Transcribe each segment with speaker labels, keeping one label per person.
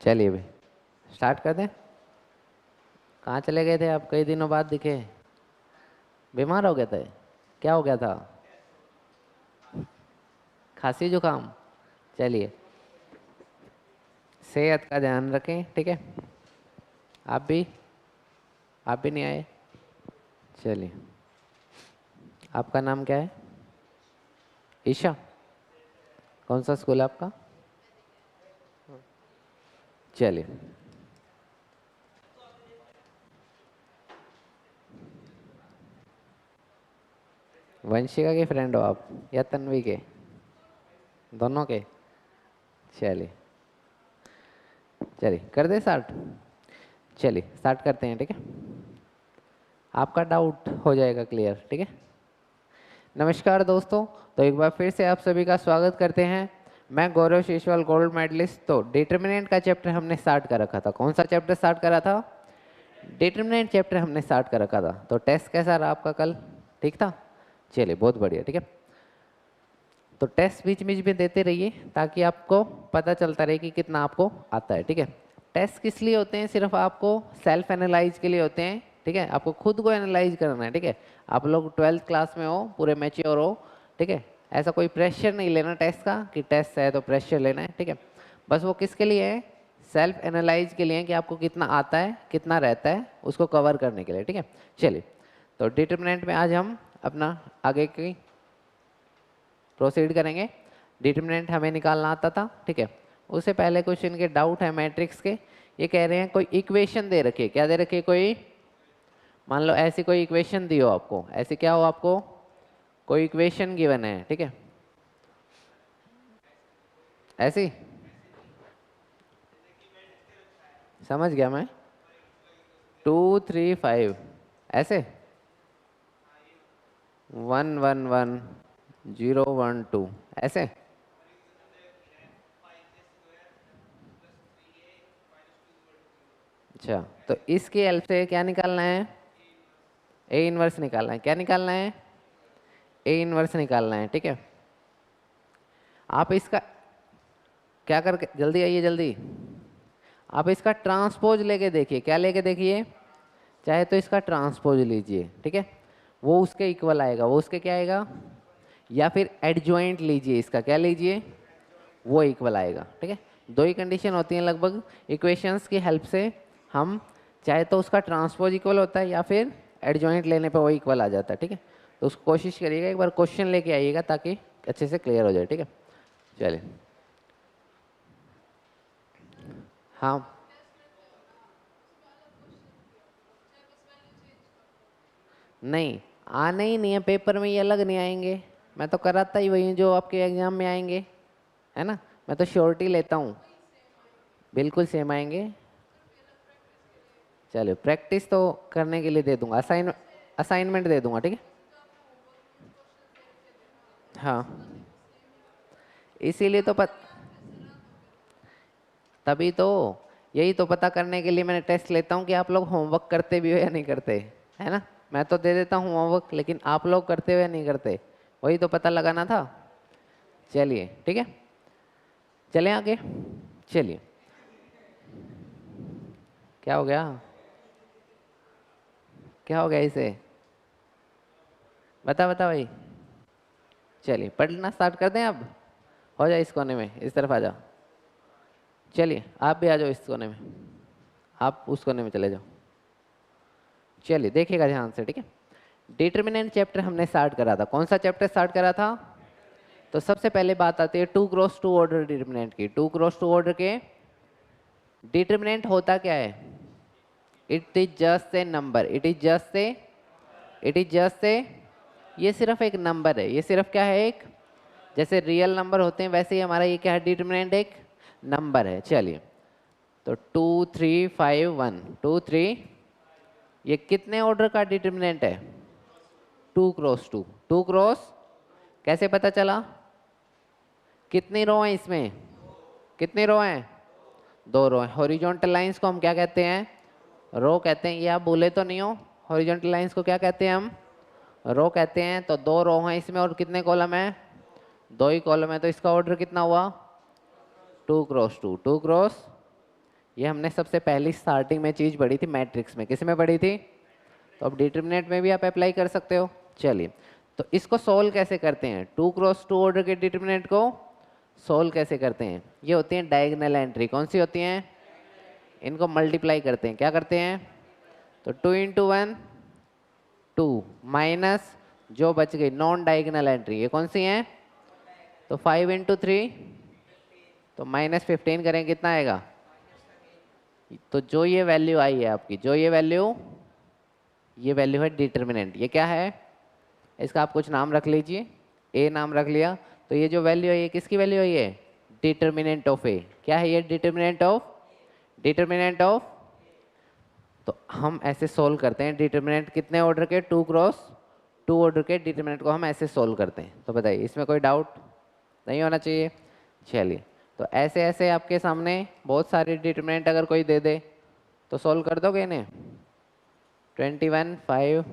Speaker 1: चलिए भाई स्टार्ट कर दें। कहाँ चले गए थे आप? कई दिनों बाद दिखे। बीमार हो गए थे? क्या हो गया था? खांसी जुकाम? चलिए, सेहत का ध्यान रखें, ठीक है। आप भी आप भी नहीं आए? चलिए, आपका नाम क्या है? ईशा? कौन सा स्कूल है आपका? चलिए, वंशिका के फ्रेंड हो आप या तन्वी के? दोनों के? चलिए चलिए, कर दे स्टार्ट। चलिए स्टार्ट करते हैं, ठीक है। आपका डाउट हो जाएगा क्लियर, ठीक है। नमस्कार दोस्तों, तो एक बार फिर से आप सभी का स्वागत करते हैं। मैं गौरव शेषवाल, गोल्ड मेडलिस्ट। तो डिटर्मिनेंट का चैप्टर हमने स्टार्ट कर रखा था। कौन सा चैप्टर स्टार्ट करा था? डिटर्मिनेंट चैप्टर हमने स्टार्ट कर रखा था। तो टेस्ट कैसा रहा आपका कल? ठीक था? चलिए बहुत बढ़िया, ठीक है। तो टेस्ट बीच बीच में देते रहिए ताकि आपको पता चलता रहे कि कितना आपको आता है, ठीक है। टेस्ट किस लिए होते हैं? सिर्फ आपको सेल्फ एनालाइज के लिए होते हैं, ठीक है। आपको खुद को एनालाइज करना है, ठीक है। आप लोग 12th क्लास में हो, पूरे मैच्योर हो, ठीक है। ऐसा कोई प्रेशर नहीं लेना टेस्ट का कि टेस्ट है तो प्रेशर लेना है, ठीक है। बस वो किसके लिए है? सेल्फ एनालाइज के लिए, कि आपको कितना आता है, कितना रहता है, उसको कवर करने के लिए, ठीक है। चलिए, तो डिटर्मिनेंट में आज हम अपना आगे की प्रोसीड करेंगे। डिटर्मिनेंट हमें निकालना आता था, ठीक है। उससे पहले कुछ इनके डाउट है मैट्रिक्स के। ये कह रहे हैं कोई इक्वेशन दे रखी है। क्या दे रखी है? कोई, मान लो ऐसी कोई इक्वेशन दी हो आपको, ऐसी क्या हो आपको, कोई इक्वेशन गिवन है, ठीक है। ऐसी समझ गया मैं। 2 3 5 ऐसे 1 1 1 0 1 2 ऐसे। अच्छा, तो इसकी हेल्प से क्या निकालना है? ए इनवर्स निकालना है। क्या निकालना है? ए इनवर्स निकालना है, ठीक है। आप इसका क्या करके, जल्दी आइए जल्दी। आप इसका ट्रांसपोज लेके देखिए। क्या लेके देखिए? चाहे तो इसका ट्रांसपोज लीजिए, ठीक है। वो उसके इक्वल आएगा। वो उसके क्या आएगा? या फिर एडजॉइंट लीजिए, इसका क्या लीजिए? वो इक्वल आएगा, ठीक है। दो ही कंडीशन होती हैं लगभग इक्वेशंस की हेल्प से। हम चाहे तो उसका ट्रांसपोज इक्वल होता है या फिर एडजॉइंट लेने पे वो इक्वल आ जाता है, ठीक है। तो उसको कोशिश करिएगा, एक बार क्वेश्चन लेके आइएगा ताकि अच्छे से क्लियर हो जाए, ठीक है। चलिए, हाँ नहीं, आने ही नहीं है पेपर में, ये अलग नहीं आएंगे। मैं तो कराता ही वही हूँ जो आपके एग्जाम में आएंगे, है ना। मैं तो श्योरिटी लेता हूँ, बिल्कुल सेम आएंगे। चलिए, प्रैक्टिस तो करने के लिए दे दूंगा, असाइनमेंट दे दूंगा, ठीक है। हाँ, इसीलिए तो तभी तो, यही तो पता करने के लिए मैंने टेस्ट लेता हूँ कि आप लोग होमवर्क करते भी हो या नहीं करते, है ना। मैं तो दे देता हूँ होमवर्क, लेकिन आप लोग करते हो या नहीं करते, वही तो पता लगाना था। चलिए ठीक है, चलें आगे। चलिए, क्या हो गया? क्या हो गया इसे? बता बता भाई। चलिए पढ़ना स्टार्ट कर दें अब। हो जाए इस कोने में, इस तरफ आ जाओ। चलिए आप भी आ जाओ इस कोने में, आप उस कोने में चले जाओ। चलिए देखिएगा ध्यान से, ठीक है। डिटर्मिनेंट चैप्टर हमने स्टार्ट करा था। कौन सा चैप्टर स्टार्ट करा था? तो सबसे पहले बात आती है 2x2 ऑर्डर डिटर्मिनेंट की। 2x2 ऑर्डर के डिटर्मिनेंट होता क्या है? It is just a number. It is just a ये सिर्फ एक नंबर है। ये सिर्फ क्या है? एक, जैसे रियल नंबर होते हैं वैसे ही हमारा ये क्या है? डिटर्मिनेंट एक नंबर है। चलिए, तो 2 3 5 1 2 3, ये कितने ऑर्डर का डिटर्मिनेंट है? 2x2। 2x, कैसे पता चला? कितनी रो है इसमें? कितनी रो है? 2 रो है। हॉरिजॉन्टल लाइंस को हम क्या कहते हैं? रो कहते हैं। ये आप भूले तो नहीं हो? हॉरिजॉन्टल लाइंस को क्या कहते हैं हम? रो कहते हैं। तो 2 रो हैं इसमें और कितने कॉलम है? 2 ही कॉलम है। तो इसका ऑर्डर कितना हुआ? 2x2। 2x ये हमने सबसे पहली स्टार्टिंग में चीज़ पढ़ी थी मैट्रिक्स में, किस में पढ़ी थी? तो अब डिटर्मिनेंट में भी आप अप्लाई कर सकते हो। चलिए, तो इसको सोल्व कैसे करते हैं? 2 क्रॉस 2 ऑर्डर के डिटर्मिनेंट को सोल्व कैसे करते हैं? ये होती हैं डायगोनल एंट्री। कौन सी होती हैं? इनको मल्टीप्लाई करते हैं। क्या करते हैं? तो 2 इंटू 1 2 माइनस जो बच गई नॉन डायगोनल एंट्री, ये कौन सी हैं? तो 5 इंटू 3 तो -15 करें, कितना आएगा? तो जो ये वैल्यू आई है आपकी, जो ये वैल्यू है डिटर्मिनेंट। ये क्या है? इसका आप कुछ नाम रख लीजिए, ए नाम रख लिया। तो ये जो वैल्यू है ये किसकी वैल्यू है? ये डिटर्मिनेंट ऑफ ए। क्या है ये? Determinant of. तो हम ऐसे सोल्व करते हैं डिटर्मिनेंट कितने ऑर्डर के? 2 क्रॉस 2 ऑर्डर के डिटर्मिनेंट को हम ऐसे सोल्व करते हैं। तो बताइए, इसमें कोई डाउट नहीं होना चाहिए। चलिए, तो ऐसे ऐसे आपके सामने बहुत सारे डिटर्मिनेंट अगर कोई दे दे तो सोल्व कर दोगे इन्हें? 21 5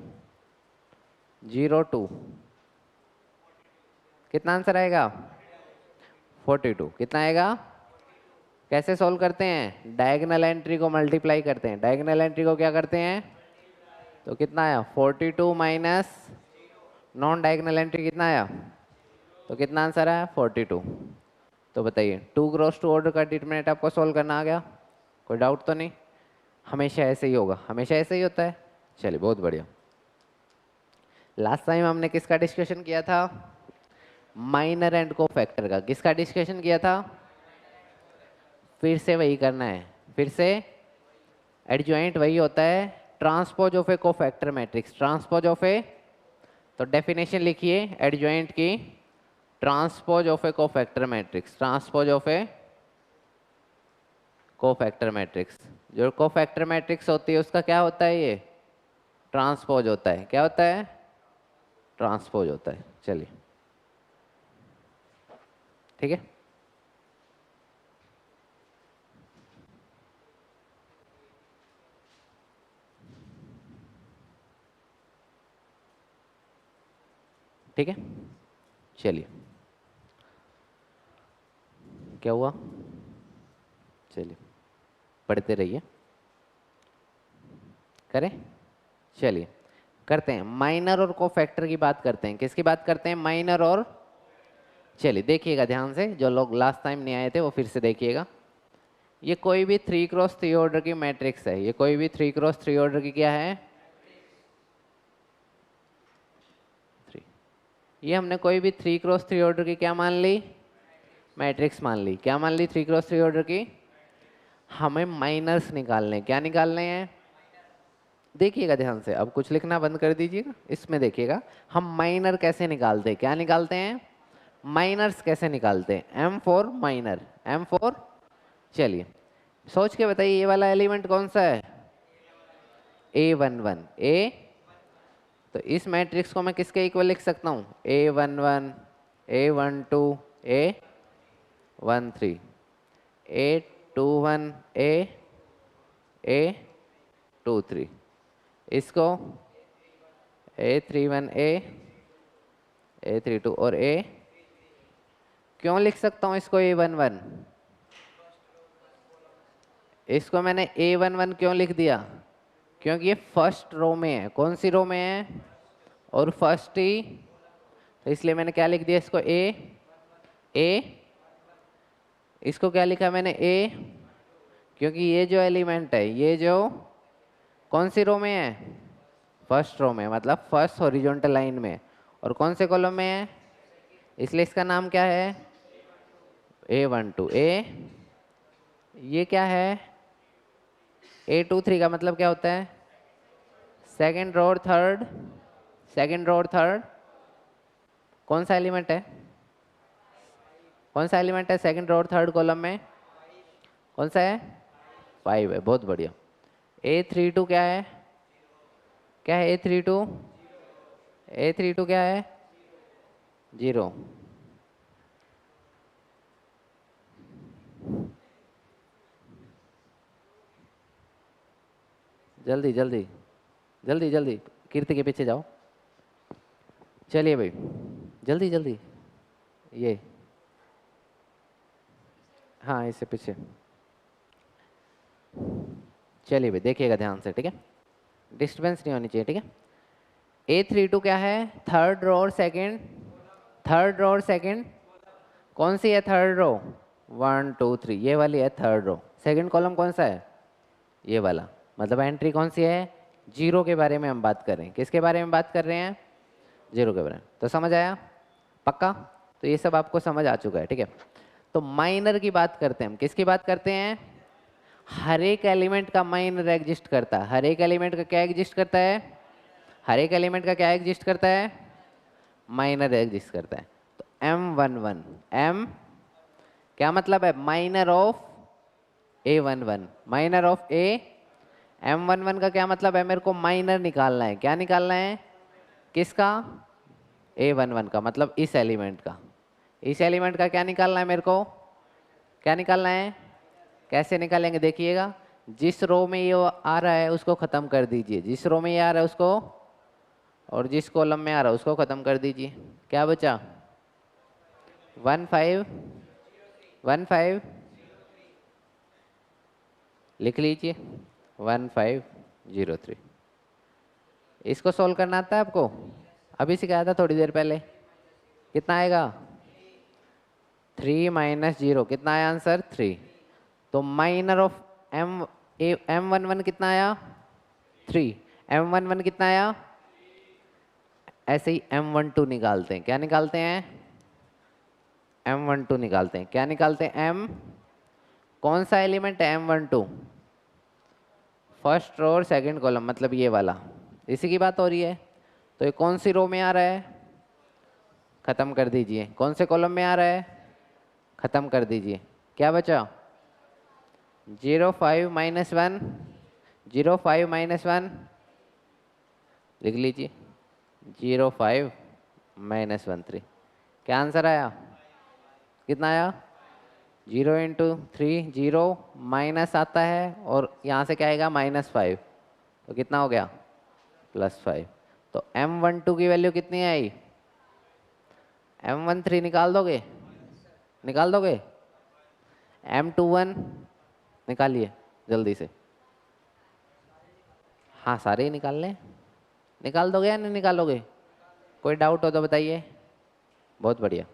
Speaker 1: 0 2 कितना आंसर आएगा? 42। कितना आएगा? कैसे सोल्व करते हैं? डायगोनल एंट्री को मल्टीप्लाई करते हैं। डायगोनल एंट्री को क्या करते हैं? तो कितना आया? 42 माइनस नॉन डायगोनल एंट्री कितना आया? तो कितना आंसर आया? 42। तो बताइए, 2 क्रॉस 2 ऑर्डर का डिटर्मिनेंट आपको सोल्व करना आ गया? कोई डाउट तो नहीं? हमेशा ऐसे ही होगा, हमेशा ऐसे ही होता है। चलिए, बहुत बढ़िया। लास्ट टाइम हमने किसका डिस्कशन किया था? माइनर एंड कोफैक्टर का। किसका डिस्कशन किया था? फिर से वही करना है, फिर से। एडजॉइंट वही होता है, transpose of a cofactor matrix. Transpose of A, तो डेफिनेशन लिखिए एडजॉइंट की। Transpose of a cofactor matrix. Transpose of a cofactor matrix. जो कोफैक्टर मैट्रिक्स होती है उसका क्या होता है? ये ट्रांसपोज होता है। क्या होता है? ट्रांसपोज होता है। चलिए, ठीक है। ठीक है, चलिए। क्या हुआ? चलिए, पढ़ते रहिए। करें? चलिए, करते हैं। माइनर और कोफैक्टर की बात करते हैं। किसकी बात करते हैं? माइनर और। चलिए, देखिएगा ध्यान से, जो लोग लास्ट टाइम नहीं आए थे वो फिर से देखिएगा। ये कोई भी 3 क्रॉस 3 ऑर्डर की मैट्रिक्स है। ये कोई भी 3 क्रॉस 3 ऑर्डर की क्या है? 3। ये हमने कोई भी 3 क्रॉस 3 ऑर्डर की क्या मान ली? मैट्रिक्स मान ली। क्या मान ली? 3 क्रॉस 3 ऑर्डर की। हमें माइनर्स निकालने। क्या निकालने हैं? देखिएगा ध्यान से, अब कुछ लिखना बंद कर दीजिएगा, इसमें देखिएगा। हम माइनर कैसे निकालते हैं? क्या निकालते हैं? माइनर्स कैसे निकालते हैं? M for minor, M for. चलिए, सोच के बताइए, ये वाला एलिमेंट कौन सा है? A11। ए, तो इस मैट्रिक्स को मैं किसके इक्वल लिख सकता हूँ? A11 A12 A13 A21 A23। इसको A31 A32 और A। क्यों लिख सकता हूँ इसको A11? इसको मैंने A11 क्यों लिख दिया? क्योंकि ये फर्स्ट रो में है। कौन सी रो में है? और फर्स्ट ही, तो इसलिए मैंने क्या लिख दिया इसको? ए। इसको क्या लिखा मैंने? ए, क्योंकि ये जो एलिमेंट है, ये जो कौन सी रो में है? फर्स्ट रो में, मतलब फर्स्ट हॉरिजॉन्टल लाइन में। और कौन से कॉलम में है? इसलिए इसका नाम क्या है? A12। ए, ये क्या है? A23 का मतलब क्या होता है? सेकेंड रो और थर्ड। सेकेंड रो और थर्ड। कौन सा एलिमेंट है? कौन सा एलिमेंट है सेकंड रो और थर्ड कॉलम में? कौन सा है? 5 है। बहुत बढ़िया। A32 क्या है? क्या है A32? A32 क्या है? 0। जल्दी जल्दी जल्दी जल्दी, कीर्ति के पीछे जाओ। चलिए भाई, जल्दी जल्दी। ये, हाँ, इससे पीछे। चलिए भाई देखिएगा ध्यान से, ठीक है, डिस्टर्बेंस नहीं होनी चाहिए, ठीक है। A32 क्या है, थर्ड रो और सेकंड, थर्ड रो और सेकंड, कौन सी है थर्ड रो, 1 2 3, ये वाली है थर्ड रो। सेकंड कॉलम कौन सा है, ये वाला, मतलब एंट्री कौन सी है, जीरो के बारे में हम बात कर रहे हैं। किसके बारे में बात कर रहे हैं, जीरो के बारे में। तो समझ आया पक्का, तो ये सब आपको समझ आ चुका है, ठीक है। तो माइनर की बात करते हैं हम, किसकी बात करते हैं, हर एक एलिमेंट का माइनर एग्जिस्ट करता है। हर एक एलिमेंट का क्या एग्जिस्ट करता है, हर एक एलिमेंट का क्या एग्जिस्ट करता है, माइनर एग्जिस्ट करता है। तो M11, M क्या मतलब है, minor of A11, minor of A। M11 का क्या मतलब है, मेरे को माइनर निकालना है। क्या निकालना है, किसका, A11 का, मतलब इस एलिमेंट का। इस एलिमेंट का क्या निकालना है मेरे को, क्या निकालना है, कैसे निकालेंगे देखिएगा। जिस रो में ये आ रहा है उसको ख़त्म कर दीजिए, जिस रो में ये आ रहा है उसको, और जिस कॉलम में आ रहा है उसको ख़त्म कर दीजिए। क्या बचा, 1 5 1 5, लिख लीजिए 1 5 0 3। इसको सॉल्व करना आता है आपको, अभी सिखाया था थोड़ी देर पहले। कितना आएगा, 3 माइनस 0, कितना आया आंसर 3। तो माइनर ऑफ M11 कितना आया 3, M11 कितना आया। ऐसे ही M12 निकालते हैं, क्या निकालते हैं, M12 निकालते हैं। क्या निकालते हैं, M कौन सा एलिमेंट है, M12 फर्स्ट रो और सेकंड कॉलम, मतलब ये वाला, इसी की बात हो रही है। तो ये कौन सी रो में आ रहा है, खत्म कर दीजिए। कौन से कॉलम में आ रहा है, खत्म कर दीजिए। क्या बचा, 0 5 माइनस 1, 0 5 माइनस 1, लिख लीजिए 0 5 माइनस 1 3। क्या आंसर आया, कितना आया, 0 इंटू 3 0, माइनस आता है और यहाँ से क्या आएगा -5, तो कितना हो गया +5। तो M12 की वैल्यू कितनी आई, M13 निकाल दोगे, निकाल दोगे, M21 निकालिए जल्दी से। हाँ सारे ही निकाल लें, निकाल दोगे या नहीं निकालोगे, कोई डाउट हो तो बताइए। बहुत बढ़िया।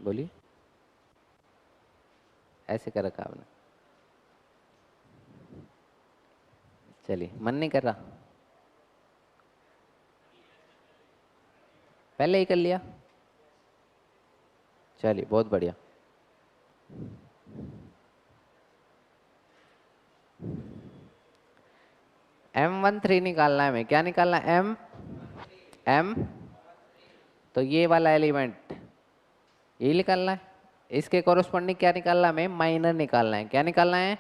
Speaker 1: बोलिए, ऐसे कर रखा आपने, चलिए मन नहीं कर रहा, पहले ही कर लिया, चलिए बहुत बढ़िया। M13 निकालना है हमें, क्या निकालना है, M तो ये वाला एलिमेंट ये निकालना है, इसके कोरस्पॉन्डिंग क्या निकालना है हमें, माइनर निकालना है। क्या निकालना है,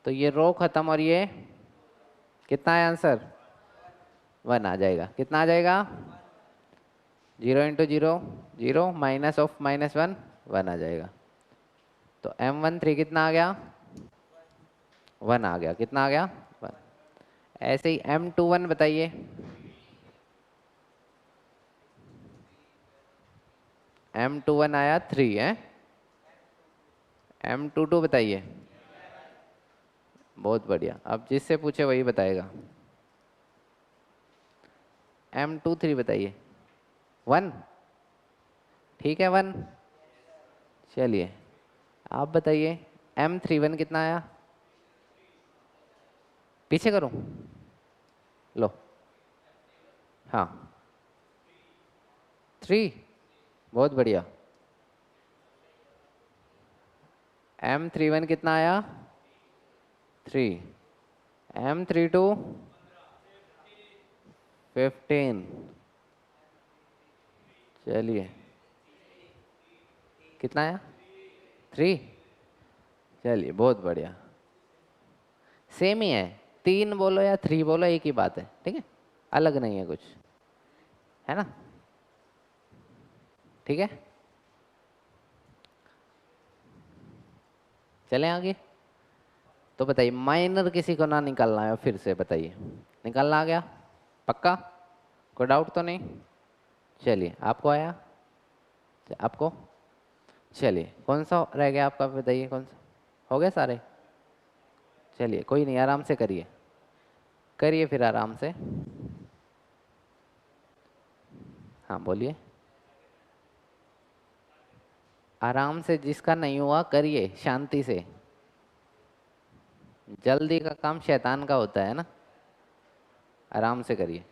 Speaker 1: तो ये रो खत्म और ये कितना है आंसर 1 आ जाएगा। कितना आ जाएगा, 0 इंटू 0 0, माइनस ऑफ -1 1 आ जाएगा। तो M13 कितना आ गया, 1 आ गया। कितना आ गया 1। ऐसे ही M21 बताइए, M21 आया 3 है। M22 बताइए, बहुत बढ़िया, अब जिससे पूछे वही बताएगा। M23 बताइए, 1, ठीक है 1। चलिए आप बताइए M31 कितना आया? पीछे करूं? लो, हाँ 3, बहुत बढ़िया। M31 कितना आया? 3। M32 15। चलिए, कितना आया? 3। चलिए, बहुत बढ़िया, सेम ही है। 3 बोलो या 3 बोलो, एक ही बात है, ठीक है, अलग नहीं है कुछ, है ना? ठीक है, चलें आगे। तो बताइए, माइनर किसी को ना निकालना है, फिर से बताइए, निकालना आ गया? पक्का? कोई डाउट तो नहीं? चलिए, आपको आया? आपको? चलिए, कौन सा रह गया आपका, बताइए कौन सा? हो गए सारे? चलिए, कोई नहीं, आराम से करिए, करिए फिर आराम से। हाँ बोलिए। आराम से, जिसका नहीं हुआ करिए शांति से। जल्दी का काम शैतान का होता है ना, आराम से करिए।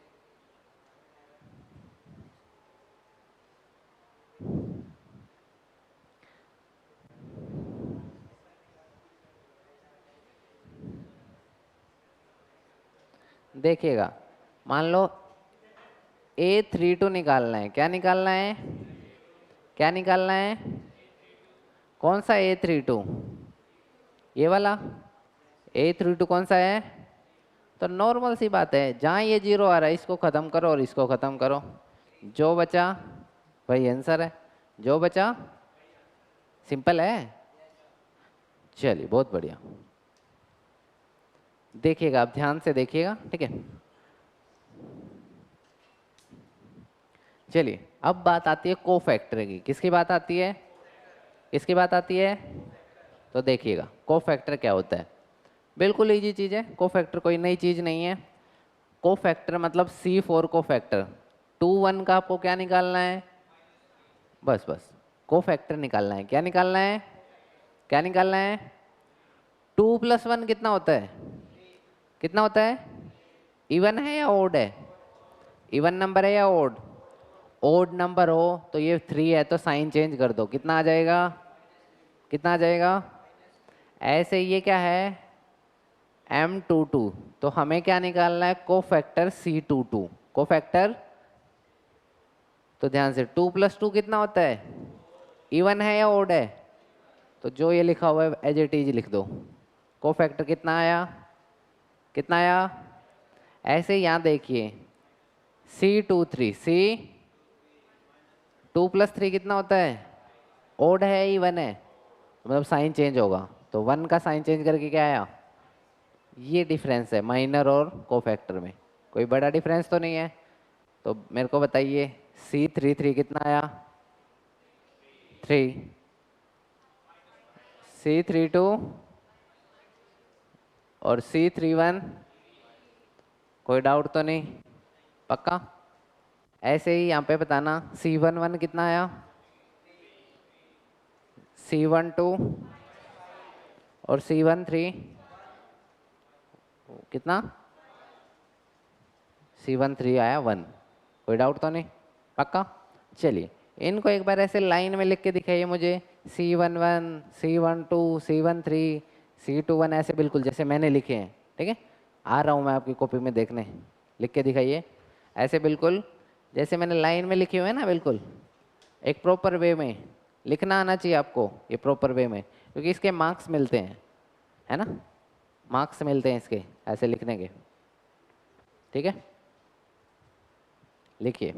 Speaker 1: देखिएगा, मान लो A32 निकालना है। क्या निकालना है? क्या निकालना है? कौन सा A32? ये वाला A32 कौन सा है? तो नॉर्मल सी बात है, जहाँ ये 0 आ रहा है इसको ख़त्म करो और इसको ख़त्म करो, जो बचा वही आंसर है। जो बचा, सिंपल है। चलिए, बहुत बढ़िया, देखिएगा आप ध्यान से देखिएगा, ठीक है। चलिए, अब बात आती है कोफैक्टर की। किसकी बात आती है? किसकी बात आती है? तो देखिएगा, कोफैक्टर क्या होता है। बिल्कुल इजी चीज़ है, कोफैक्टर कोई नई चीज़ नहीं है। कोफैक्टर मतलब C4 कोफैक्टर। 2 1 का आपको क्या निकालना है? बस बस, कोफैक्टर निकालना है। क्या निकालना है? क्या निकालना है? 2 + 1 कितना होता है? कितना होता है? इवन है या ओड है? इवन नंबर है या ओड? ओड नंबर हो तो ये 3 है तो साइन चेंज कर दो, कितना आ जाएगा? कितना आ जाएगा? ऐसे ये क्या है? M22। तो हमें क्या निकालना है? Cofactor C22। कोफैक्टर, तो ध्यान से, 2 + 2 कितना होता है? इवन है या ओड है? तो जो ये लिखा हुआ है एज इट इज लिख दो। कोफैक्टर कितना आया? कितना आया? ऐसे ही यहाँ देखिए, C23, C2 + 3 कितना होता है? ओड है, इवन है, मतलब साइन चेंज होगा। तो 1 का साइन चेंज करके क्या आया? ये डिफरेंस है माइनर और कोफैक्टर में, कोई बड़ा डिफरेंस तो नहीं है। तो मेरे को बताइए, C33 कितना आया? 3। C32 और C31, कोई डाउट तो नहीं? पक्का? ऐसे ही यहाँ पे बताना, C11 कितना आया? C12 और C13 कितना? C13 आया 1, कोई डाउट तो नहीं? पक्का? चलिए, इनको एक बार ऐसे लाइन में लिख के दिखाइए मुझे। C11, C12, C13, C21, ऐसे बिल्कुल जैसे मैंने लिखे हैं, ठीक है। आ रहा हूँ मैं आपकी कॉपी में देखने, लिख के दिखाइए ऐसे बिल्कुल जैसे मैंने लाइन में लिखे हुए हैं ना, बिल्कुल एक प्रॉपर वे में लिखना आना चाहिए आपको, ये प्रॉपर वे में, क्योंकि इसके मार्क्स मिलते हैं, है ना, मार्क्स मिलते हैं इसके ऐसे लिखने के, ठीक है। लिखिए,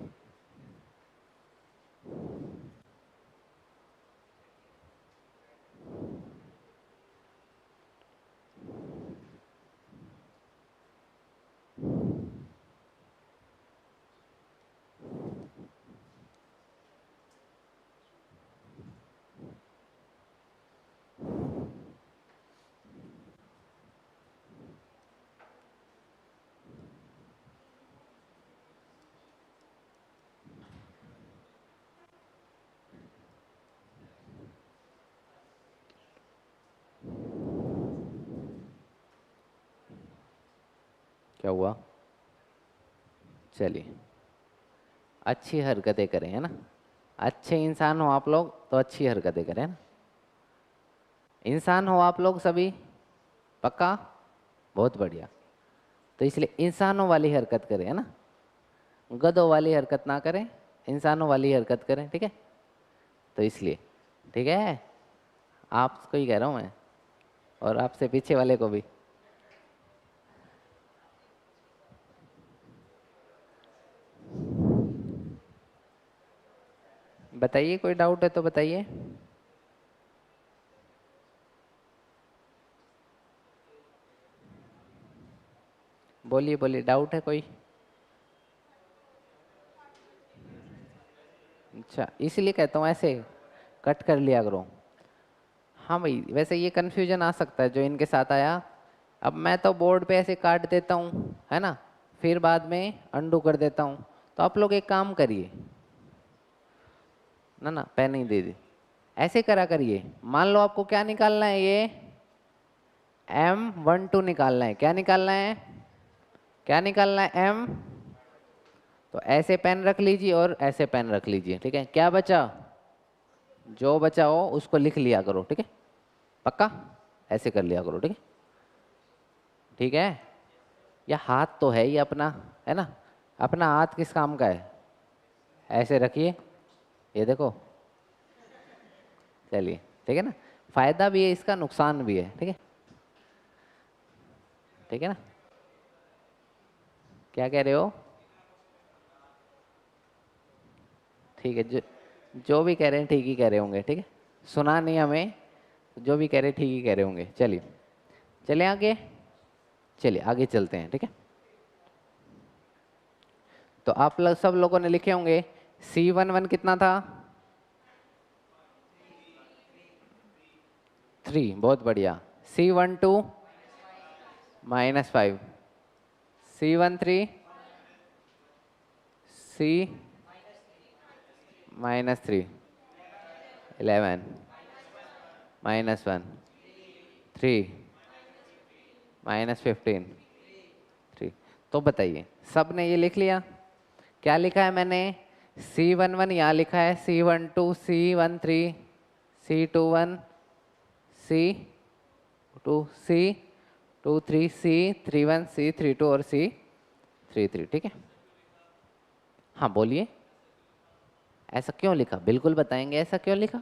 Speaker 1: क्या हुआ? चलिए, अच्छी हरकतें करें, है ना। अच्छे इंसान हो आप लोग तो अच्छी हरकतें करें, है ना। इंसान हो आप लोग सभी, पक्का? बहुत बढ़िया। तो इसलिए इंसानों वाली हरकत करें, है ना। गधों वाली हरकत ना करें, इंसानों वाली हरकत करें, ठीक है। तो इसलिए, ठीक है, आपको ही कह रहा हूँ मैं, और आपसे पीछे वाले को भी। बताइए, कोई डाउट है तो बताइए। बोलिए बोलिए, डाउट है कोई? अच्छा, इसलिए कहता हूँ ऐसे कट कर लिया करो। हाँ भाई, वैसे ये कन्फ्यूजन आ सकता है जो इनके साथ आया। अब मैं तो बोर्ड पे ऐसे काट देता हूँ, है ना, फिर बाद में अंडू कर देता हूँ। तो आप लोग एक काम करिए ना, ना पेन नहीं दे दी, ऐसे करा करिए। मान लो आपको क्या निकालना है, ये M12 निकालना है। क्या निकालना है? क्या निकालना है? M। तो ऐसे पेन रख लीजिए और ऐसे पेन रख लीजिए, ठीक है। क्या बचा? जो बचा हो उसको लिख लिया करो, ठीक है। पक्का? ऐसे कर लिया करो, ठीक है। ठीक है। या हाथ तो है ही अपना, है ना। अपना हाथ किस काम का है? ऐसे रखिए, ये देखो। चलिए, ठीक है ना। फायदा भी है इसका, नुकसान भी है, ठीक है। ठीक है ना। क्या कह रहे हो? ठीक है, जो भी कह रहे हैं ठीक ही कह रहे होंगे, ठीक है। सुना नहीं हमें, जो भी कह रहे ठीक ही कह रहे होंगे। चलिए, चले आगे। चलिए आगे चलते हैं, ठीक है। तो आप लोग सब लोगों ने लिखे होंगे C11 कितना था? 3, बहुत बढ़िया। C12 -5, C13 C -3, 11 -1, 3 -15, 3। तो बताइए, सब ने ये लिख लिया? क्या लिखा है मैंने? C11 यहाँ लिखा है, C12 C13 C21 C2 C23 C31 C32 और C33, ठीक है। हाँ बोलिए, ऐसा क्यों लिखा? बिल्कुल बताएंगे ऐसा क्यों लिखा।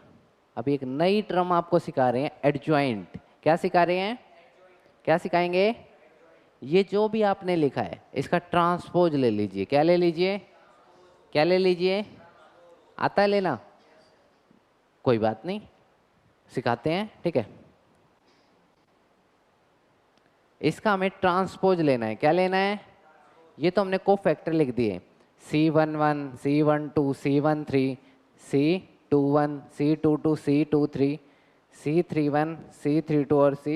Speaker 1: अभी एक नई टर्म आपको सिखा रहे हैं, एडजॉइंट। क्या सिखा रहे हैं? क्या सिखाएंगे? ये जो भी आपने लिखा है इसका ट्रांसपोज ले लीजिए। क्या ले लीजिए? क्या ले लीजिए? आता है लेना? कोई बात नहीं, सिखाते हैं, ठीक है। इसका हमें ट्रांसपोज लेना है। क्या लेना है? ये तो हमने कोफैक्टर लिख दिए, C11 C12 C13 C21 C22 C23 C31 C32 और C,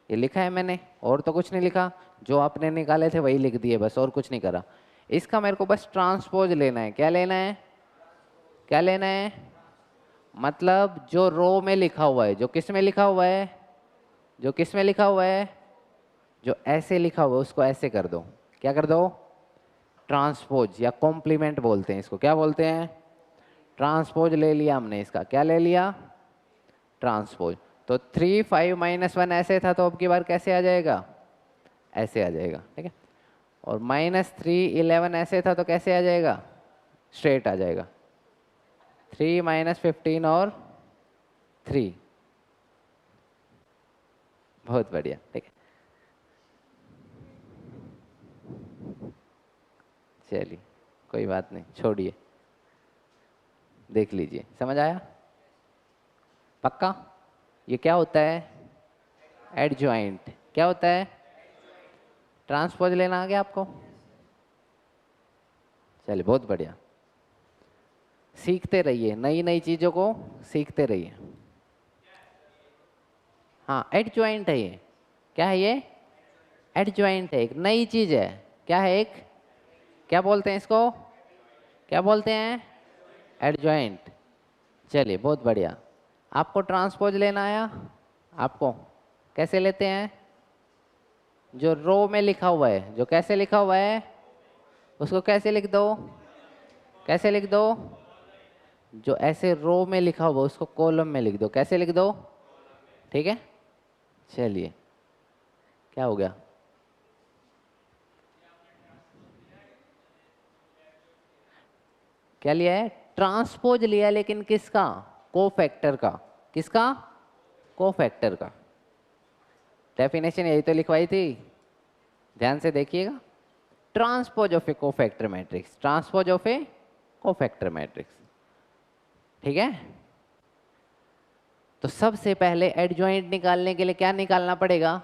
Speaker 1: ये लिखा है मैंने, और तो कुछ नहीं लिखा। जो आपने निकाले थे वही लिख दिए बस, और कुछ नहीं करा। इसका मेरे को बस ट्रांसपोज लेना है। क्या लेना है? क्या लेना है? मतलब जो रो में लिखा हुआ है, जो किस में लिखा हुआ है, जो किस में लिखा हुआ है, जो ऐसे लिखा हुआ है उसको ऐसे कर दो। क्या कर दो? ट्रांसपोज, या कॉम्प्लीमेंट बोलते हैं इसको। क्या बोलते हैं? ट्रांसपोज ले लिया हमने इसका। क्या ले लिया? ट्रांसपोज। तो 3 5 -1 ऐसे था, तो अब की बार कैसे आ जाएगा? ऐसे आ जाएगा, ठीक है। और -3 11 ऐसे था, तो कैसे आ जाएगा? स्ट्रेट आ जाएगा। 3 -15 और 3, बहुत बढ़िया, ठीक है। चलिए, कोई बात नहीं, छोड़िए, देख लीजिए, समझ आया? पक्का? ये क्या होता है? एडजॉइंट। क्या होता है? ट्रांसपोज लेना आ गया आपको? चलिए, बहुत बढ़िया। सीखते रहिए, नई नई चीज़ों को सीखते रहिए। हाँ, एडजॉइंट है ये। क्या है ये? एडजॉइंट है, एक नई चीज़ है। क्या है? एक, क्या बोलते हैं इसको? क्या बोलते हैं? एडजॉइंट। चलिए, बहुत बढ़िया। आपको ट्रांसपोज लेना आया? आपको कैसे लेते हैं? जो रो में लिखा हुआ है, जो कैसे लिखा हुआ है उसको कैसे लिख दो, कैसे लिख दो, जो ऐसे रो में लिखा हुआ उसको कॉलम में लिख दो, कैसे लिख दो, ठीक है। चलिए क्या हो गया, क्या लिया है, ट्रांसपोज लिया, लेकिन किसका, कोफैक्टर का, किसका, कोफैक्टर का। डेफिनेशन यही तो लिखवाई थी, ध्यान से देखिएगा, transpose of a cofactor matrix, transpose of a cofactor matrix, ठीक है। तो सबसे पहले एडजॉइंट निकालने के लिए क्या निकालना पड़ेगा,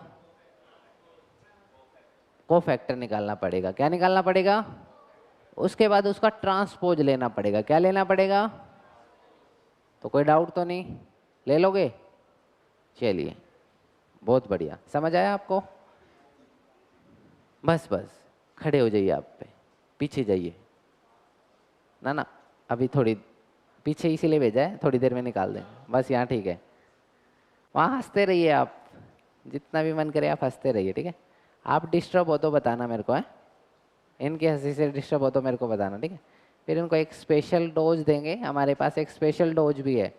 Speaker 1: कोफैक्टर निकालना पड़ेगा, क्या निकालना पड़ेगा, उसके बाद उसका ट्रांसपोज लेना पड़ेगा, क्या लेना पड़ेगा, तो कोई डाउट तो नहीं, ले लोगे। चलिए बहुत बढ़िया, समझ आया आपको। बस बस खड़े हो जाइए, आप पे पीछे जाइए, ना ना अभी थोड़ी पीछे इसीलिए भेजा है, थोड़ी देर में निकाल दें, बस यहाँ ठीक है। वहाँ हंसते रहिए आप, जितना भी मन करे आप हंसते रहिए, ठीक है। आप डिस्टर्ब हो तो बताना मेरे को है, इनकी हंसी से डिस्टर्ब हो तो मेरे को बताना, ठीक है। फिर इनको एक स्पेशल डोज देंगे, हमारे पास एक स्पेशल डोज भी है,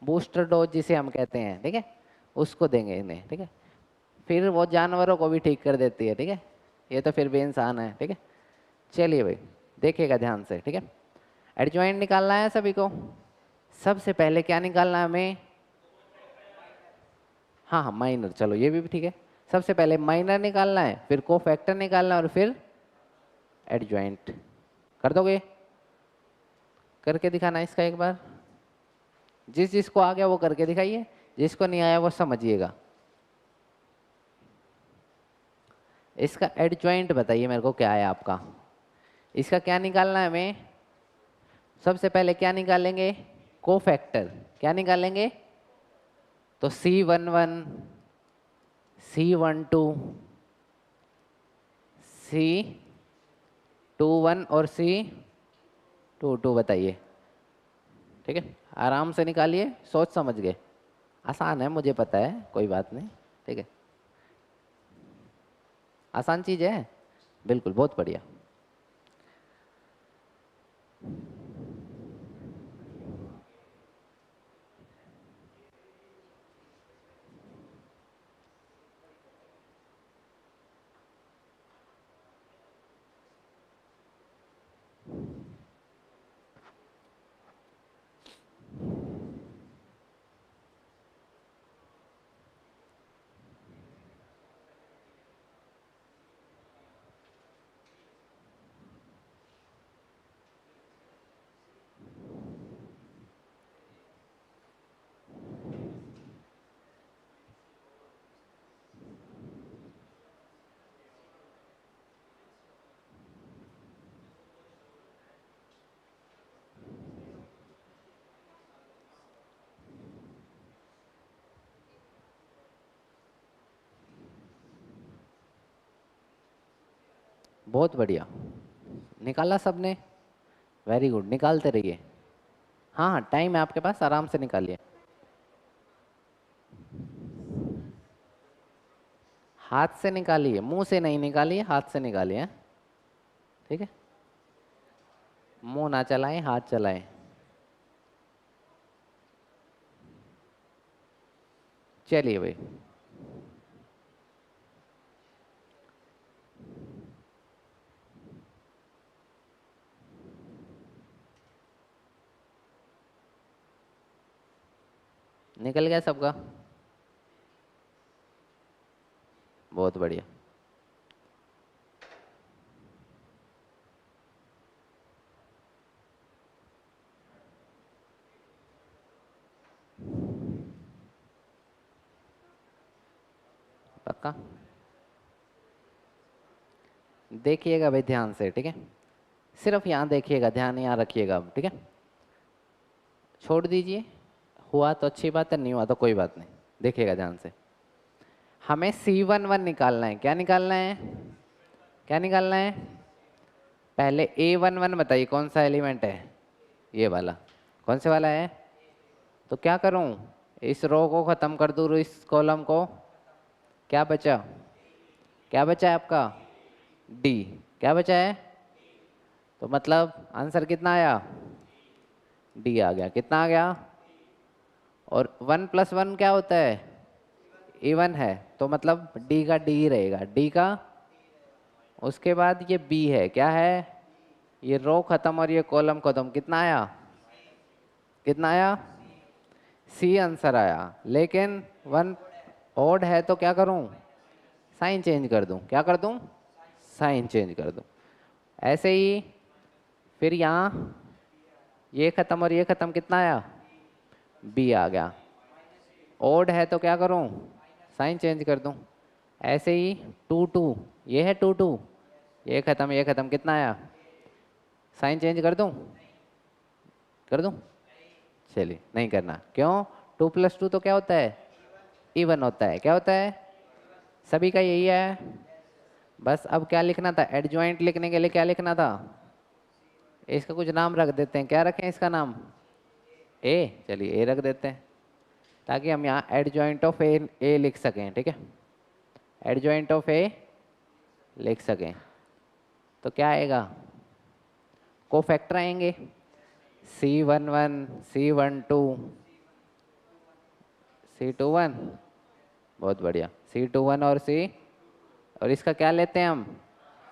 Speaker 1: बूस्टर डोज जिसे हम कहते हैं, ठीक है, उसको देंगे इन्हें, ठीक है। फिर वो जानवरों को भी ठीक कर देती है, ठीक है, ये तो फिर भी इंसान है, ठीक है। चलिए भाई देखिएगा ध्यान से, ठीक है। एडजॉइंट निकालना है सभी को, सबसे पहले क्या निकालना है हमें, हाँ हाँ माइनर, चलो ये भी ठीक है। सबसे पहले माइनर निकालना है, फिर कोफैक्टर निकालना है और फिर एडजॉइंट। कर दोगे, करके दिखाना इसका एक बार, जिस जिसको आ गया वो करके दिखाइए, जिसको नहीं आया वो समझिएगा। इसका एडजॉइंट बताइए मेरे को क्या है आपका, इसका क्या निकालना है हमें, सबसे पहले क्या निकालेंगे, कोफैक्टर, क्या निकालेंगे, तो C11, C12, C21 और C22 बताइए, ठीक है। आराम से निकालिए, सोच समझ गए, आसान है मुझे पता है, कोई बात नहीं, ठीक है, आसान चीज है, बिल्कुल बहुत बढ़िया। बहुत बढ़िया, निकाला सबने, वेरी गुड, निकालते रहिए। हाँ हाँ टाइम है आपके पास, आराम से निकालिए, हाथ से निकालिए, मुंह से नहीं निकालिए, हाथ से निकालिए, हैं? ठीक है, मुंह ना चलाएं, हाथ चलाएं। चलिए भाई, निकल गया सबका, बहुत बढ़िया। पक्का देखिएगा भाई ध्यान से, ठीक है, सिर्फ यहाँ देखिएगा, ध्यान यहाँ रखिएगा अब, ठीक है। छोड़ दीजिए, हुआ तो अच्छी बात है, नहीं हुआ तो कोई बात नहीं, देखिएगा ध्यान से। हमें C11 निकालना है, क्या निकालना है, क्या निकालना है, पहले A11 बताइए कौन सा एलिमेंट है, ये वाला, कौन से वाला है, तो क्या करूं, इस रो को खत्म कर दूं, इस कॉलम को, क्या बचा, क्या बचा है आपका? डी। क्या बचा है? तो मतलब आंसर कितना आया? डी आ गया। कितना आ गया? और 1+1 क्या होता है? इवन है, तो मतलब डी का डी रहेगा, डी का। उसके बाद ये बी है, क्या है? ये रो खत्म और ये कॉलम खत्म। कितना आया? कितना आया? सी आंसर आया। लेकिन 1 ओड है तो क्या करूं? साइन चेंज कर दूं। क्या कर दूं? साइन चेंज कर दूं। ऐसे ही फिर यहाँ ये खत्म और ये खत्म। कितना आया? बी आ गया। ओड है तो क्या करूं? साइन चेंज कर दूं। ऐसे ही 2 2, ये है 2 2, ये खत्म ये खत्म। कितना आया? साइन चेंज कर दूं? कर दूं? चलिए, नहीं करना। क्यों? 2+2 तो क्या होता है? इवन होता है। क्या होता है? सभी का यही है। बस अब क्या लिखना था? एडजॉइंट लिखने के लिए क्या लिखना था? इसका कुछ नाम रख देते हैं। क्या रखें इसका नाम? ए। चलिए ए रख देते हैं, ताकि हम यहाँ एडजॉइंट ऑफ ए लिख सकें। ठीक है, एडजॉइंट ऑफ ए लिख सकें। तो क्या आएगा? कोफैक्टर आएंगे, C11 C12 C21। बहुत बढ़िया, C21 और C, और इसका क्या लेते हैं हम?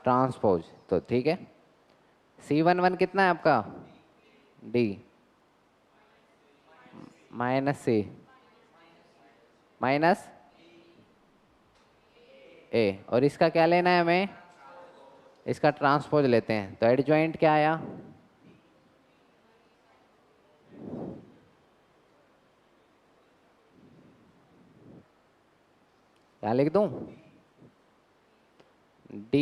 Speaker 1: ट्रांसपोज। तो ठीक है, C11 कितना है आपका? D minus C minus A, और इसका क्या लेना है हमें? इसका ट्रांसपोज लेते हैं। तो एडजॉइंट क्या आया? क्या लिख दूं? D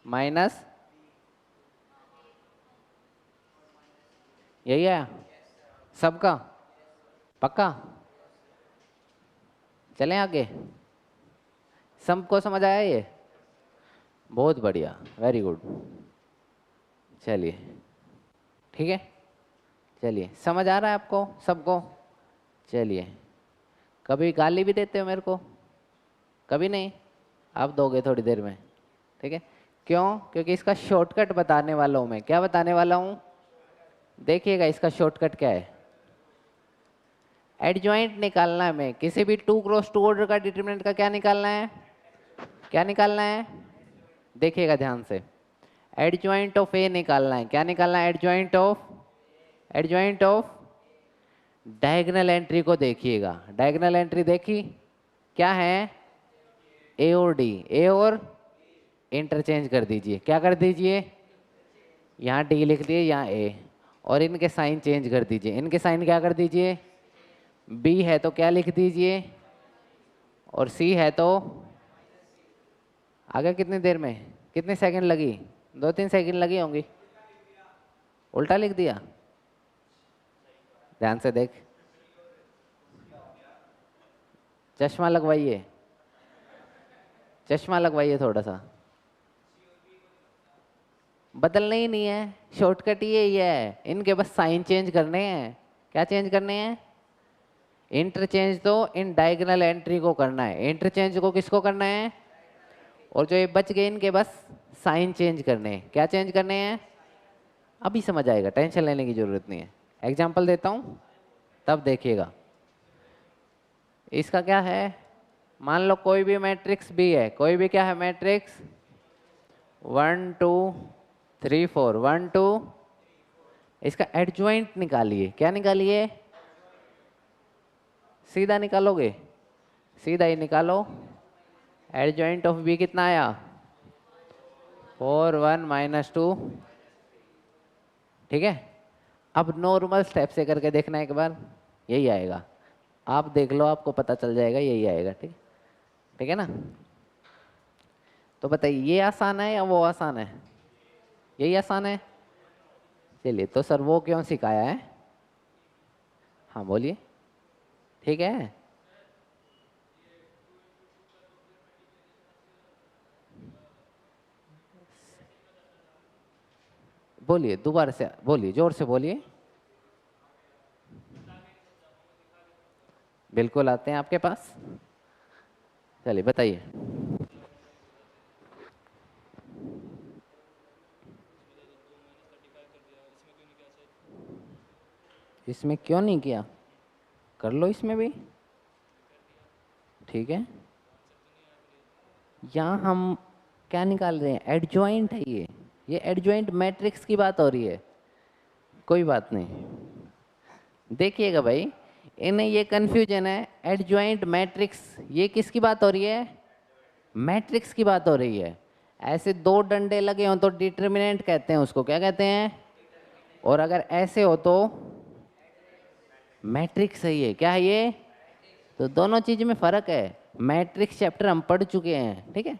Speaker 1: माइनस, यही है सबका? पक्का? चलें आगे? सबको समझ आया ये? बहुत बढ़िया, वेरी गुड। चलिए ठीक है, चलिए समझ आ रहा है आपको सबको? चलिए, कभी गाली भी देते हो मेरे को? कभी नहीं? आप दोगे थोड़ी देर में। ठीक है, क्यों? क्योंकि इसका शॉर्टकट बताने वाला हूँ मैं। क्या बताने वाला हूँ? देखिएगा इसका शॉर्टकट क्या है। एडजॉइंट निकालना है हमें। किसी भी 2x2 ऑर्डर का डिटरमिनेंट का क्या निकालना है? क्या निकालना है? देखिएगा ध्यान से, एडजॉइंट ऑफ ए निकालना है। क्या निकालना है? एडजॉइंट ऑफ डायगोनल एंट्री को देखिएगा। डायगोनल एंट्री देखी क्या है? ए और डी। ए और इंटरचेंज कर दीजिए। क्या कर दीजिए? यहाँ डी लिख दिए, यहाँ ए, और इनके साइन चेंज कर दीजिए। इनके साइन क्या कर दीजिए? बी है तो क्या लिख दीजिए, और सी है तो आगे। कितनी देर में, कितने सेकंड लगी? 2-3 सेकंड लगी होंगी। उल्टा लिख दिया। ध्यान से देख, चश्मा लगवाइए, चश्मा लगवाइए थोड़ा सा। बदलना ही नहीं है, शॉर्टकट ही है। इनके बस साइन चेंज करने हैं। क्या चेंज करने हैं? इंटरचेंज तो इन डायगोनल एंट्री को करना है। इंटरचेंज को किसको करना है? और जो ये बच गए इनके बस साइन चेंज करने हैं। क्या चेंज करने हैं? अभी समझ आएगा, टेंशन लेने की जरूरत नहीं है। एग्जाम्पल देता हूँ तब देखिएगा। इसका क्या है? मान लो कोई भी मैट्रिक्स बी है। कोई भी क्या है? मैट्रिक्स 1 2 3 4 1 2। इसका एडजॉइंट निकालिए। क्या निकालिए? सीधा निकालोगे? सीधा ही निकालो। एडजॉइंट ऑफ बी कितना आया? 4 1 -2। ठीक है, अब नॉर्मल स्टेप से करके देखना एक बार, यही आएगा। आप देख लो, आपको पता चल जाएगा यही आएगा। ठीक, ठीक है ना? तो बताइए, ये आसान है या वो आसान है? यही आसान है। चलिए, तो सर वो क्यों सिखाया है? हाँ बोलिए। ठीक है, बोलिए दोबारा से, बोलिए जोर से बोलिए। बिल्कुल आते हैं आपके पास। चलिए बताइए। इसमें क्यों नहीं किया? कर लो इसमें भी। ठीक है, यहाँ हम क्या निकाल रहे हैं? एडजॉइंट है ये एडजॉइंट मैट्रिक्स की बात हो रही है। कोई बात नहीं, देखिएगा भाई, इन्हें ये कन्फ्यूजन है। एडजॉइंट मैट्रिक्स, ये किसकी बात हो रही है? मैट्रिक्स की बात हो रही है। ऐसे दो डंडे लगे हों तो डिटर्मिनेंट कहते हैं उसको, क्या कहते हैं? और अगर ऐसे हो तो मैट्रिक्स है ये। क्या है ये? तो दोनों चीज में फर्क है। मैट्रिक्स चैप्टर हम पढ़ चुके हैं, ठीक है?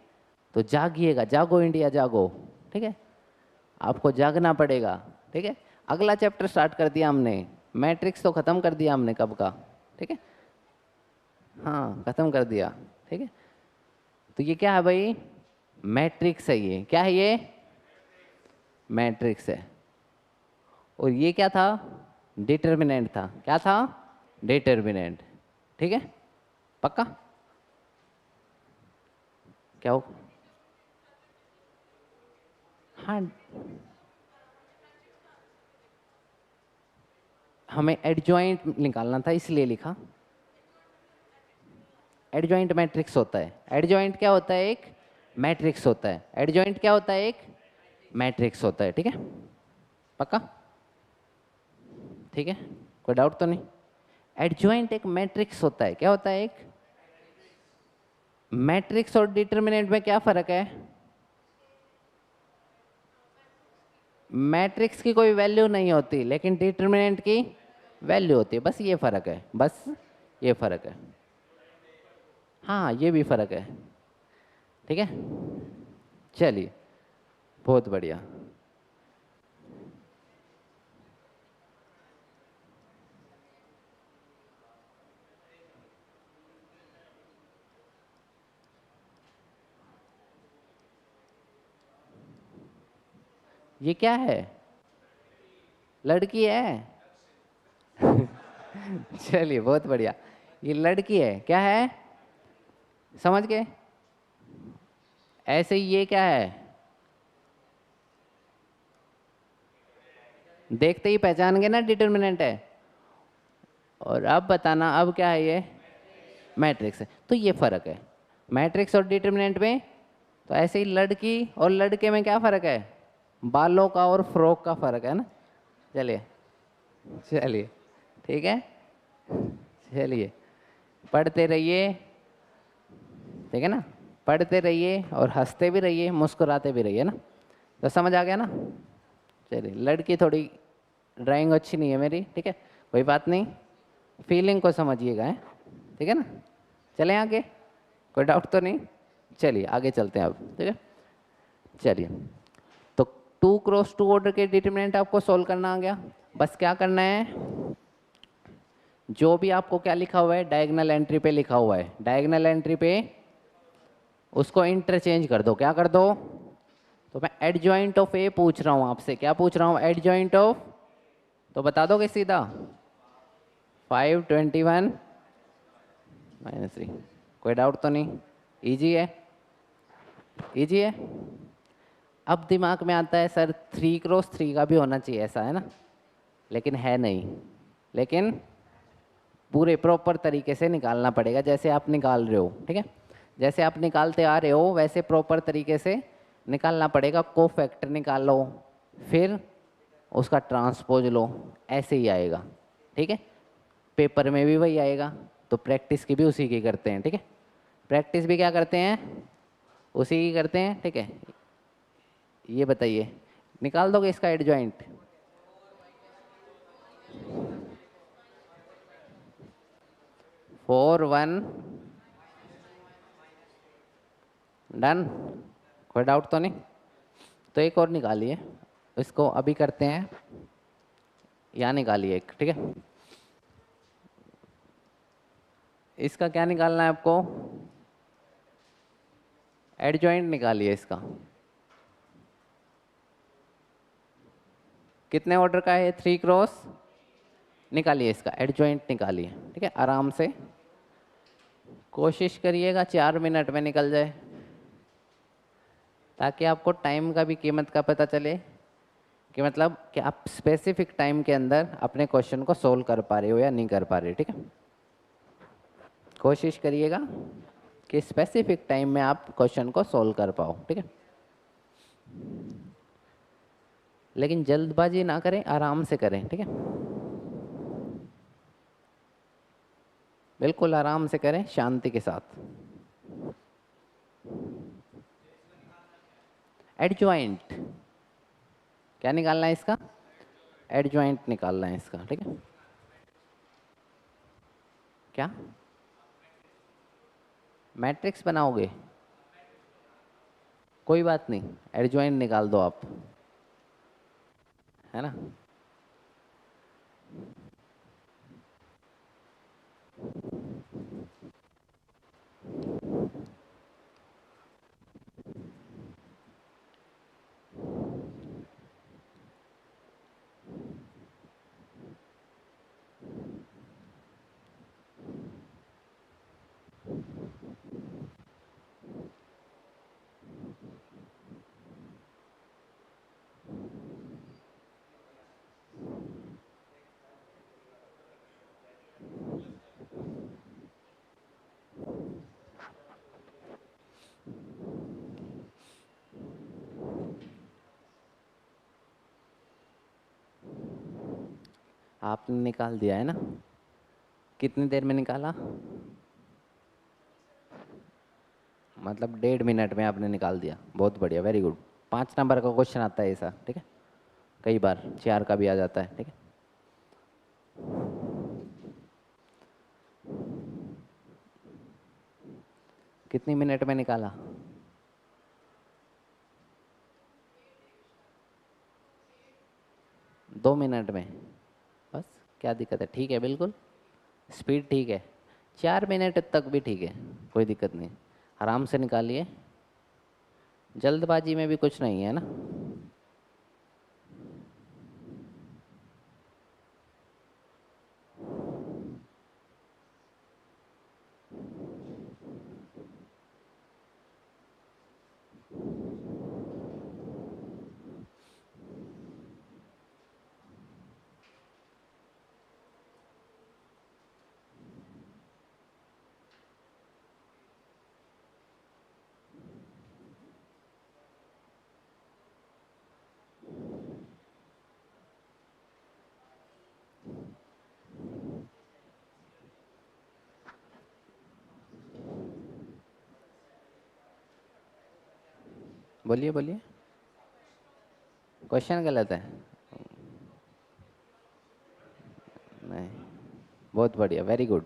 Speaker 1: तो जागिएगा, जागो इंडिया जागो, ठीक है? आपको जागना पड़ेगा, ठीक है? अगला चैप्टर स्टार्ट कर दिया हमने, मैट्रिक्स तो खत्म कर दिया हमने कब का, ठीक है? हाँ खत्म कर दिया, ठीक है? तो ये क्या है भाई? मैट्रिक्स है ये। क्या है ये? मैट्रिक्स है। और ये क्या था? डिटर्मिनेंट था। क्या था? डिटर्मिनेंट, ठीक है? पक्का? क्या हो? हाँ, हमें एडजॉइंट निकालना था इसलिए लिखा। एडजॉइंट मैट्रिक्स होता है। एडजॉइंट क्या होता है? एक मैट्रिक्स होता है। एडजॉइंट क्या होता है? एक मैट्रिक्स होता है, ठीक है? पक्का? ठीक है, कोई डाउट तो नहीं? एडजॉइंट एक मैट्रिक्स होता है। क्या होता है? एक मैट्रिक्स। और डिटर्मिनेंट में क्या फर्क है? मैट्रिक्स की कोई वैल्यू नहीं होती, लेकिन डिटर्मिनेंट की वैल्यू होती है। बस ये फर्क है, बस ये फर्क है। हाँ ये भी फर्क है, ठीक है? चलिए, बहुत बढ़िया। ये क्या है? लड़की है? चलिए बहुत बढ़िया, ये लड़की है। क्या है? समझ गए? ऐसे ही ये क्या है? देखते ही पहचान गए ना, डिटर्मिनेंट है। और अब बताना, अब क्या है ये? मैट्रिक्स है। तो ये फर्क है मैट्रिक्स और डिटर्मिनेंट में। तो ऐसे ही लड़की और लड़के में क्या फर्क है? बालों का और फ्रॉक का फर्क है ना। चलिए, चलिए, ठीक है? चलिए, पढ़ते रहिए, ठीक है ना? पढ़ते रहिए और हंसते भी रहिए, मुस्कुराते भी रहिए ना। तो समझ आ गया ना? चलिए, लड़की थोड़ी ड्राइंग अच्छी नहीं है मेरी, ठीक है? कोई बात नहीं, फीलिंग को समझिएगा, है? ठीक है ना? चलें आगे, कोई डाउट तो नहीं? चलिए आगे चलते हैं अब, ठीक है? चलिए, तो 2x2 ऑर्डर के डिटरमिनेंट आपको सोल्व करना आ गया। बस क्या करना है, जो भी आपको क्या लिखा हुआ है डायगोनल एंट्री पे लिखा हुआ है, डायगोनल एंट्री पे उसको इंटरचेंज कर दो। क्या कर दो? तो मैं एडजॉइंट ऑफ ए पूछ रहा हूँ आपसे। क्या पूछ रहा हूँ? Adjoint of. तो बता दोगे सीधा? 521 -3। कोई डाउट तो नहीं? इजी है, इजी है। अब दिमाग में आता है सर 3x3 का भी होना चाहिए, ऐसा है ना? लेकिन है नहीं। लेकिन पूरे प्रॉपर तरीके से निकालना पड़ेगा, जैसे आप निकाल रहे हो, ठीक है? जैसे आप निकालते आ रहे हो वैसे प्रॉपर तरीके से निकालना पड़ेगा। कोफैक्टर निकालो, फिर उसका ट्रांसपोज लो, ऐसे ही आएगा, ठीक है? पेपर में भी वही आएगा। तो प्रैक्टिस की भी उसी की करते हैं, ठीक है? प्रैक्टिस भी क्या करते हैं? उसी की करते हैं, ठीक है? ये बताइए, निकाल दोगे इसका एडजॉइंट? 4 1 डन। कोई डाउट तो नहीं? तो एक और निकालिए, इसको अभी करते हैं। यहाँ निकालिए एक, ठीक है? इसका क्या निकालना है आपको? एडजॉइंट निकालिए इसका। कितने ऑर्डर का है? 3x। निकालिए इसका एडजॉइंट निकालिए, ठीक है? आराम से, कोशिश करिएगा 4 मिनट में निकल जाए, ताकि आपको टाइम का भी कीमत का पता चले कि मतलब कि आप स्पेसिफिक टाइम के अंदर अपने क्वेश्चन को सोल्व कर पा रहे हो या नहीं कर पा रहे। ठीक है, कोशिश करिएगा कि स्पेसिफिक टाइम में आप क्वेश्चन को सोल्व कर पाओ। ठीक है, लेकिन जल्दबाजी ना करें, आराम से करें। ठीक है, बिल्कुल आराम से करें, शांति के साथ। एडजॉइंट क्या निकालना है इसका? एडजॉइंट निकालना है इसका। ठीक है, क्या मैट्रिक्स बनाओगे? कोई बात नहीं, एडजॉइंट निकाल दो आप, है ना। आपने निकाल दिया है ना? कितनी देर में निकाला? मतलब 1.5 मिनट में आपने निकाल दिया, बहुत बढ़िया, वेरी गुड। 5 नंबर का क्वेश्चन आता है ऐसा। ठीक है, कई बार 4 का भी आ जाता है। ठीक है, कितनी मिनट में निकाला? 2 मिनट में बस। क्या दिक्कत है? ठीक है, बिल्कुल स्पीड ठीक है। 4 मिनट तक भी ठीक है, कोई दिक्कत नहीं, आराम से निकालिए, जल्दबाजी में भी कुछ नहीं है ना। बोलिए बोलिए। क्वेश्चन गलत है? नहीं, बहुत बढ़िया, वेरी गुड।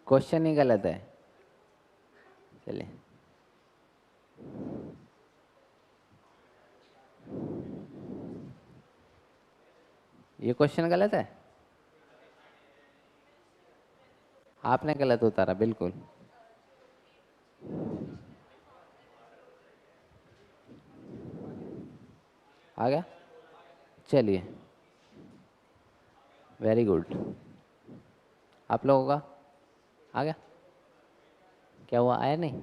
Speaker 1: क्वेश्चन ही गलत है। चलिए, ये क्वेश्चन गलत है, आपने गलत उतारा बिल्कुल। आ गया? चलिए, वेरी गुड। आप लोगों का आ गया? क्या हुआ, आया नहीं?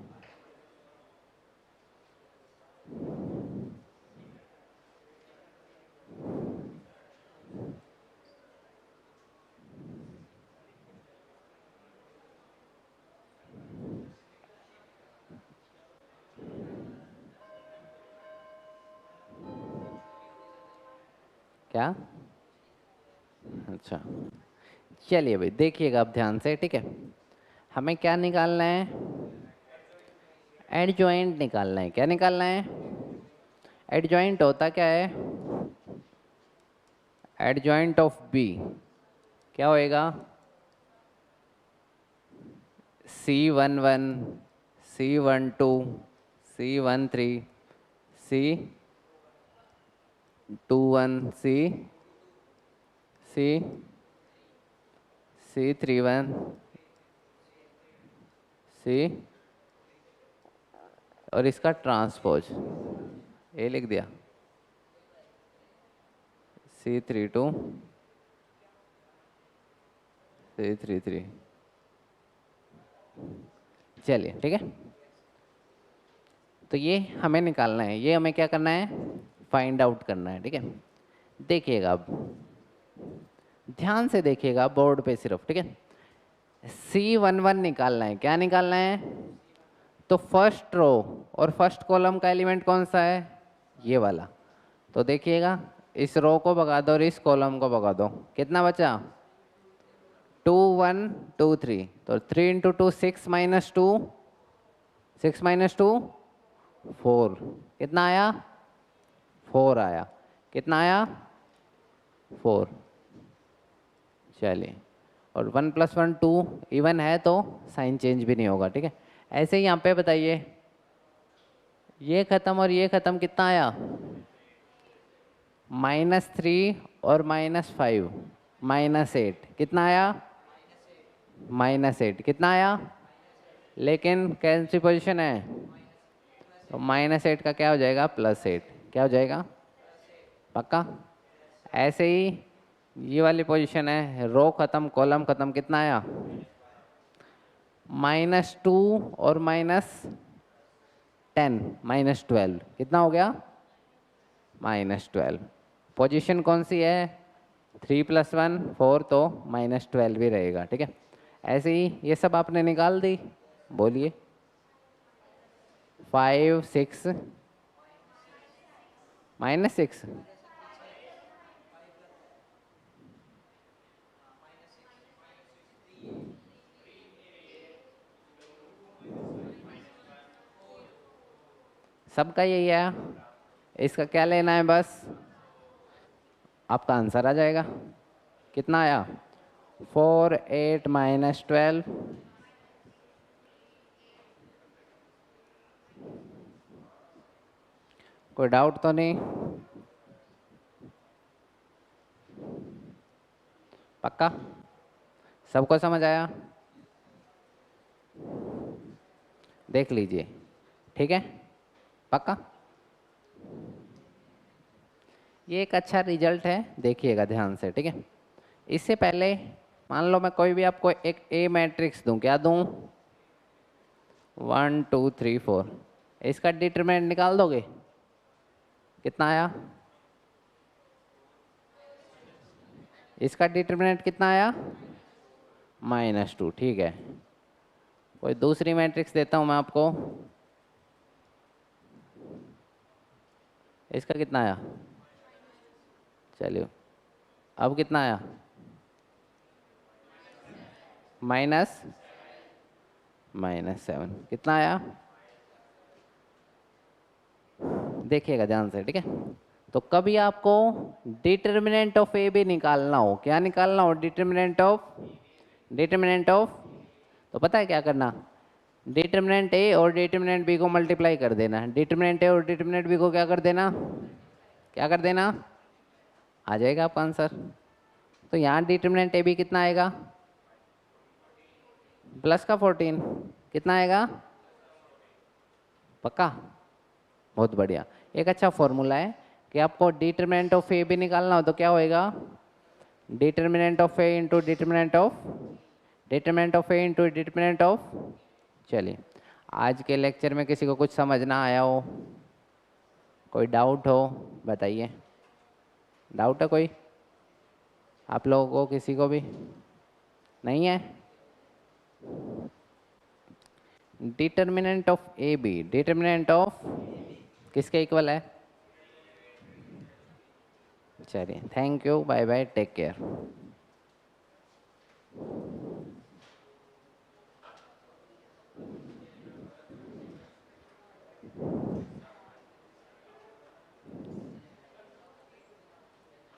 Speaker 1: क्या? अच्छा, चलिए भाई, देखिएगा आप ध्यान से। ठीक है, हमें क्या निकालना है? एडजॉइंट निकालना है। क्या निकालना है? एडजॉइंट होता क्या है? एडजॉइंट ऑफ बी क्या होएगा? C11, C12, C13, C21, C, C31, C और इसका ट्रांसपोज ए लिख दिया, C32, C33। चलिए ठीक है, तो ये हमें निकालना है, ये हमें क्या करना है, फाइंड आउट करना है। ठीक है, देखिएगा अब ध्यान से देखिएगा बोर्ड पे सिर्फ। ठीक है, C11 निकालना है। क्या निकालना है, तो फर्स्ट रो और फर्स्ट कॉलम का एलिमेंट कौन सा है, ये वाला। तो देखिएगा इस रो को भगा दो और इस कॉलम को भगा दो, कितना बचा, 2 1 2 3। तो 3 इंटू 2 6 माइनस 2 6 माइनस 2 4, कितना आया, 4 आया। कितना आया, 4। चलिए, और 1 + 1 2 इवन है तो साइन चेंज भी नहीं होगा। ठीक है, ऐसे ही यहाँ पे बताइए, ये खत्म और ये खत्म, कितना आया, -3 और -5 -8, कितना आया, -8, कितना आया, लेकिन कौन सी पोजिशन है, तो -8 का क्या हो जाएगा, +8, क्या हो जाएगा, पक्का। ऐसे ही ये वाली पोजीशन है, रो खत्म कॉलम खत्म, कितना आया, -2 और -10 -12, कितना हो गया, -12। पोजीशन कौन सी है, 3 + 1 4, तो -12 भी रहेगा। ठीक है, ऐसे ही ये सब आपने निकाल दी, बोलिए 5 6 -6, सबका यही है, इसका क्या लेना है, बस आपका आंसर आ जाएगा। कितना आया, 4 8 -12। कोई डाउट तो नहीं, पक्का सबको समझ आया, देख लीजिए। ठीक है, पक्का ये एक अच्छा रिजल्ट है, देखिएगा ध्यान से। ठीक है, इससे पहले मान लो मैं कोई भी आपको एक ए मैट्रिक्स दूं, क्या दूं, 1 2 3 4, इसका डिटरमिनेंट निकाल दोगे, कितना आया, इसका डिटरमिनेंट कितना आया, -2। ठीक है, कोई दूसरी मैट्रिक्स देता हूं मैं आपको, इसका कितना आया, चलिए अब कितना आया, -7, कितना आया, देखिएगा ध्यान से। ठीक है, तो कभी आपको डिटर्मिनेंट ऑफ ए भी निकालना हो, क्या निकालना हो, डिटर्मिनेंट ऑफ, तो पता है क्या करना, डिटर्मिनेंट ए और डिटर्मिनेंट बी को मल्टीप्लाई कर देना, डिटर्मिनेंट ए और डिटर्मिनेंट बी को क्या कर देना, क्या कर देना, आ जाएगा आपका आंसर। तो यहाँ डिटर्मिनेंट ए बी कितना आएगा, प्लस का 14, कितना आएगा, पक्का, बहुत बढ़िया। एक अच्छा फॉर्मूला है कि आपको डिटर्मिनेंट ऑफ ए भी निकालना हो तो क्या होएगा, determinant of A into determinant of A into determinant of. चलिए, आज के लेक्चर में किसी को कुछ समझ ना आया हो, कोई डाउट हो बताइए, डाउट है कोई आप लोगों को, किसी को भी नहीं है, determinant of A B, determinant of किसके इक्वल है, चलिए thank you, bye bye, take care.